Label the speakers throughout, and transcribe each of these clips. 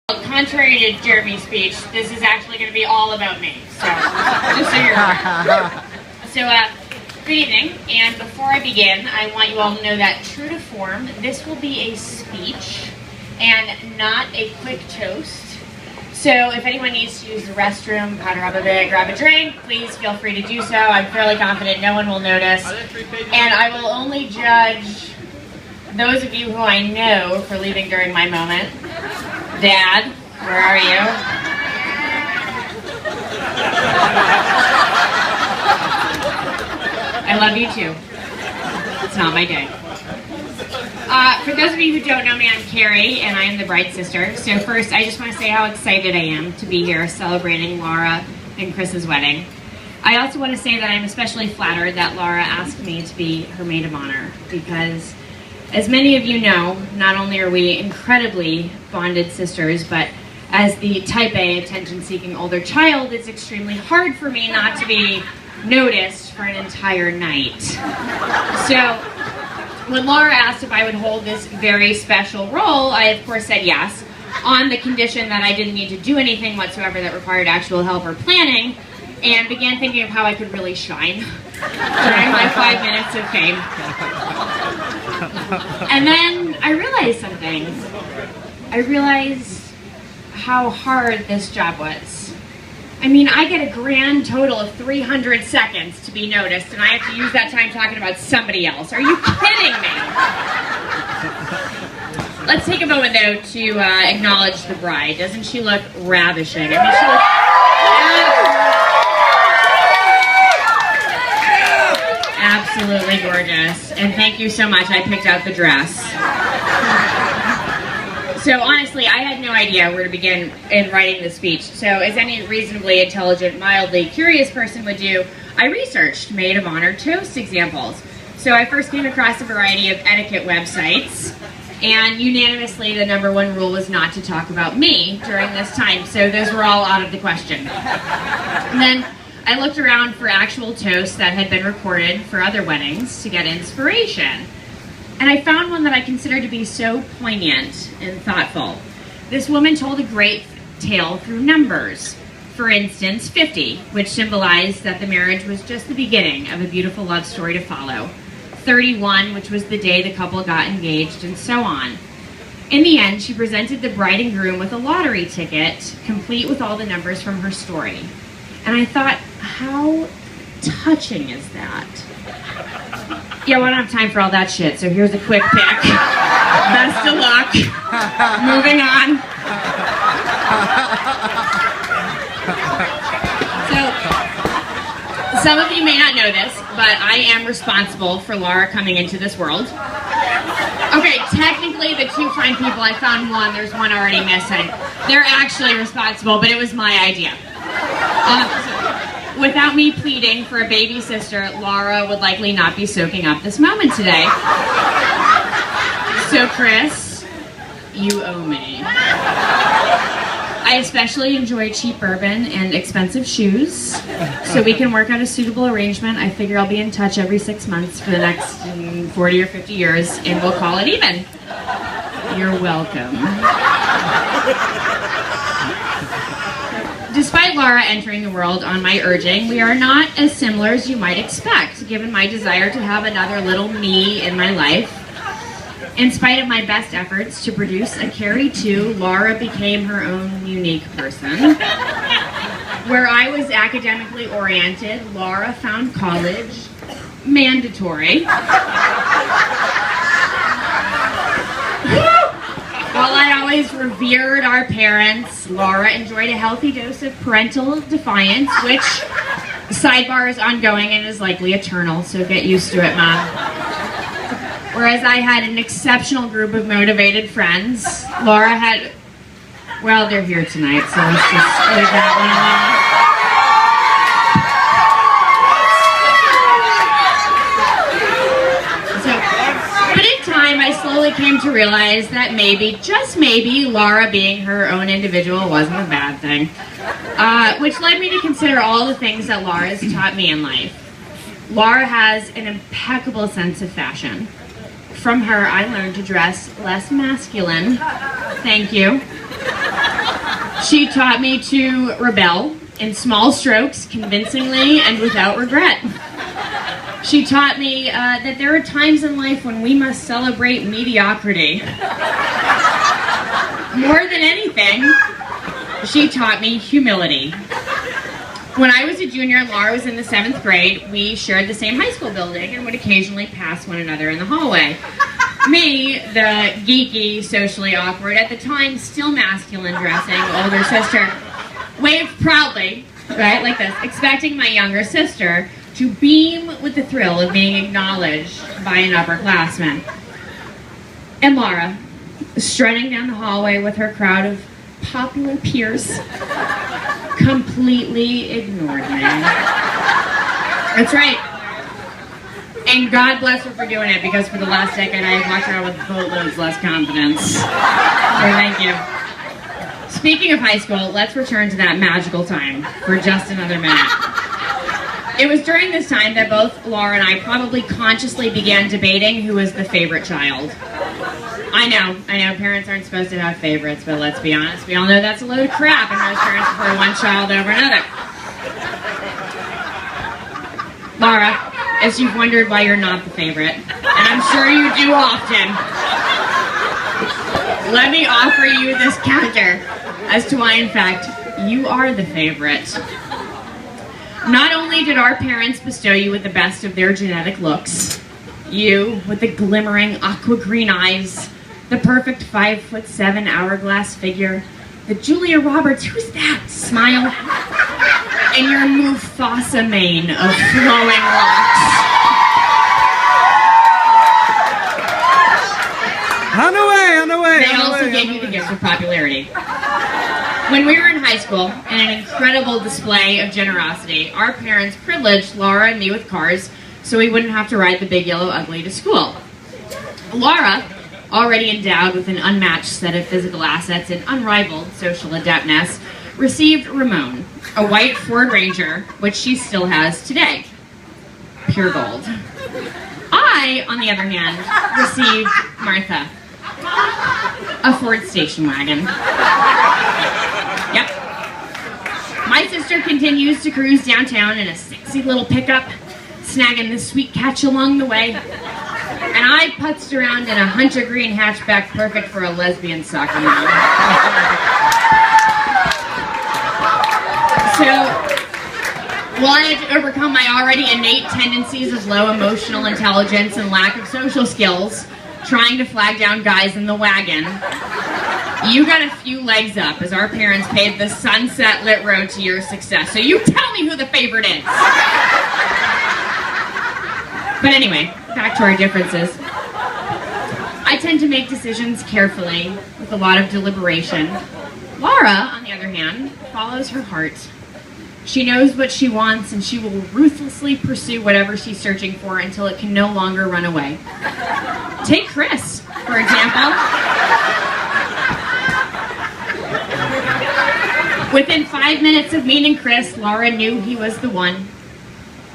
Speaker 1: Contrary to Jeremy's speech, this is actually going to be all about me. So, just so you're aware. So, good evening. And before I begin, I want you all to know that true to form, this will be a speech and not a quick toast. So, if anyone needs to use the restroom, powder up a bit, grab a drink, please feel free to do so. I'm fairly confident no one will notice. And I will only judge those of you who I know for leaving during my moment. Dad, where are you? I love you too. It's not my day. For those of you who don't know me, I'm Carrie, and I am the bride's sister. So first, I just want to say how excited I am to be here celebrating Laura and Chris's wedding. I also want to say that I'm especially flattered that Laura asked me to be her maid of honor, because as many of you know, not only are we incredibly bonded sisters, but as the type A attention-seeking older child, it's extremely hard for me not to be noticed for an entire night. So when Laura asked if I would hold this very special role, I of course said yes, on the condition that I didn't need to do anything whatsoever that required actual help or planning, and began thinking of how I could really shine during my 5 minutes of fame. And then I realized something. I realized how hard this job was. I mean, I get a grand total of 300 seconds to be noticed, and I have to use that time talking about somebody else. Are you kidding me? Let's take a moment, though, to acknowledge the bride. Doesn't she look ravishing? I mean, she looks absolutely gorgeous. And thank you so much. I picked out the dress. So honestly, I had no idea where to begin in writing the speech. So as any reasonably intelligent, mildly curious person would do, I researched maid of honor toast examples. So I first came across a variety of etiquette websites, and unanimously the #1 rule was not to talk about me during this time. So those were all out of the question. And then I looked around for actual toasts that had been recorded for other weddings to get inspiration. And I found one that I considered to be so poignant and thoughtful. This woman told a great tale through numbers. For instance, 50, which symbolized that the marriage was just the beginning of a beautiful love story to follow. 31, which was the day the couple got engaged, and so on. In the end, she presented the bride and groom with a lottery ticket, complete with all the numbers from her story. And I thought, how touching is that? Yeah, we don't have time for all that shit, so here's a quick pick. Best of luck. Moving on. So, some of you may not know this, but I am responsible for Laura coming into this world. Okay, technically the two fine people, I found one, there's one already missing. They're actually responsible, but it was my idea. Without me pleading for a baby sister, Laura would likely not be soaking up this moment today. So Chris, you owe me. I especially enjoy cheap bourbon and expensive shoes, so we can work out a suitable arrangement. I figure I'll be in touch every 6 months for the next 40 or 50 years, and we'll call it even. You're welcome. Despite Laura entering the world on my urging, we are not as similar as you might expect, given my desire to have another little me in my life. In spite of my best efforts to produce a Carrie 2, Laura became her own unique person. Where I was academically oriented, Laura found college mandatory. While I always revered our parents, Laura enjoyed a healthy dose of parental defiance, which, sidebar, is ongoing and is likely eternal, so get used to it, Mom. Whereas I had an exceptional group of motivated friends, Laura had, well, they're here tonight, so let's just leave that one alone. I slowly came to realize that maybe, just maybe, Laura being her own individual wasn't a bad thing. Which led me to consider all the things that Laura has taught me in life. Laura has an impeccable sense of fashion. From her, I learned to dress less masculine. Thank you. She taught me to rebel in small strokes, convincingly and without regret. She taught me that there are times in life when we must celebrate mediocrity. More than anything, she taught me humility. When I was a junior and Laura was in the 7th grade, we shared the same high school building and would occasionally pass one another in the hallway. Me, the geeky, socially awkward, at the time still masculine dressing older sister, waved proudly, right, like this, expecting my younger sister to beam with the thrill of being acknowledged by an upperclassman. And Laura, strutting down the hallway with her crowd of popular peers, completely ignored me. That's right. And God bless her for doing it, because for the last decade I have walked around with boatloads less confidence. So thank you. Speaking of high school, let's return to that magical time for just another minute. It was during this time that both Laura and I probably consciously began debating who was the favorite child. I know, parents aren't supposed to have favorites, but let's be honest, we all know that's a load of crap, and most parents prefer one child over another. Laura, as you've wondered why you're not the favorite, and I'm sure you do often, let me offer you this counter as to why, in fact, you are the favorite. Not only did our parents bestow you with the best of their genetic looks, you, with the glimmering aqua green eyes, the perfect 5'7" hourglass figure, the Julia Roberts, who's that, smile, and your Mufasa mane of flowing locks.
Speaker 2: On the way.
Speaker 1: They also gave you the gift of popularity. When we were in high school, in an incredible display of generosity, our parents privileged Laura and me with cars so we wouldn't have to ride the big yellow ugly to school. Laura, already endowed with an unmatched set of physical assets and unrivaled social adeptness, received Ramon, a white Ford Ranger, which she still has today. Pure gold. I, on the other hand, received Martha, a Ford station wagon. Yep. My sister continues to cruise downtown in a sexy little pickup, snagging the sweet catch along the way. And I putzed around in a hunter green hatchback perfect for a lesbian soccer mom. So, while I had to overcome my already innate tendencies of low emotional intelligence and lack of social skills, trying to flag down guys in the wagon, you got a few legs up as our parents paved the sunset lit road to your success. So you tell me who the favorite is. But anyway, back to our differences. I tend to make decisions carefully, with a lot of deliberation. Laura, on the other hand, follows her heart. She knows what she wants, and she will ruthlessly pursue whatever she's searching for until it can no longer run away. Take Chris, for example. Within 5 minutes of meeting Chris, Laura knew he was the one.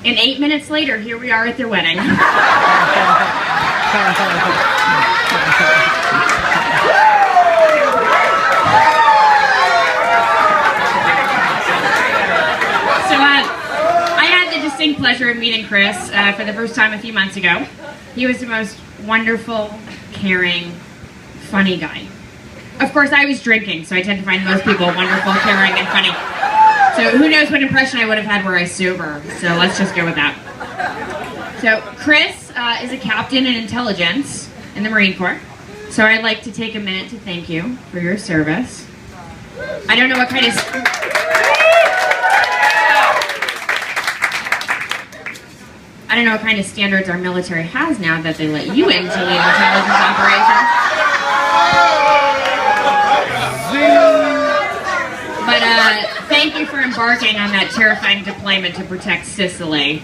Speaker 1: And 8 minutes later, here we are at their wedding. I had the distinct pleasure of meeting Chris for the first time a few months ago. He was the most wonderful, caring, funny guy. Of course, I was drinking, so I tend to find most people wonderful, caring, and funny. So who knows what impression I would have had were I sober. So let's just go with that. So Chris is a captain in intelligence in the Marine Corps. So I'd like to take a minute to thank you for your service. I don't know what kind of... I don't know what kind of standards our military has now that they let you into the intelligence operation. But thank you for embarking on that terrifying deployment to protect Sicily.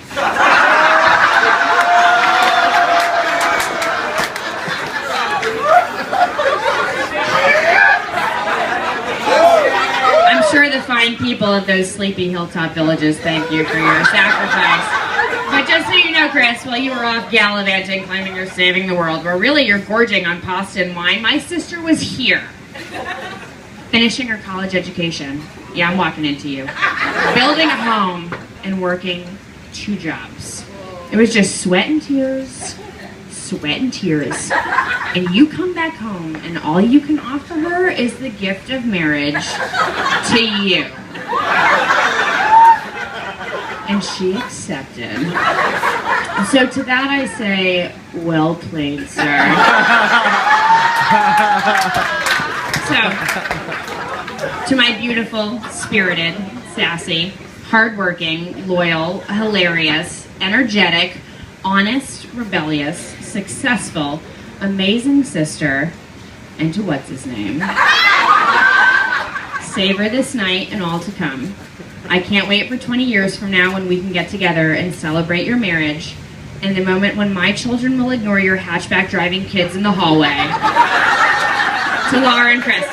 Speaker 1: I'm sure the fine people of those sleepy hilltop villages thank you for your sacrifice. But just so you know, Chris, while you were off gallivanting, claiming you're saving the world, where really you're gorging on pasta and wine, my sister was here. finishing her college education. Yeah, I'm walking into you. Building a home and working 2 jobs. It was just sweat and tears, sweat and tears. And you come back home and all you can offer her is the gift of marriage to you. And she accepted. So to that I say, well played, sir. So, to my beautiful, spirited, sassy, hardworking, loyal, hilarious, energetic, honest, rebellious, successful, amazing sister, and to what's his name. Savor this night and all to come. I can't wait for 20 years from now when we can get together and celebrate your marriage, and the moment when my children will ignore your hatchback driving kids in the hallway. To Laura and Chris.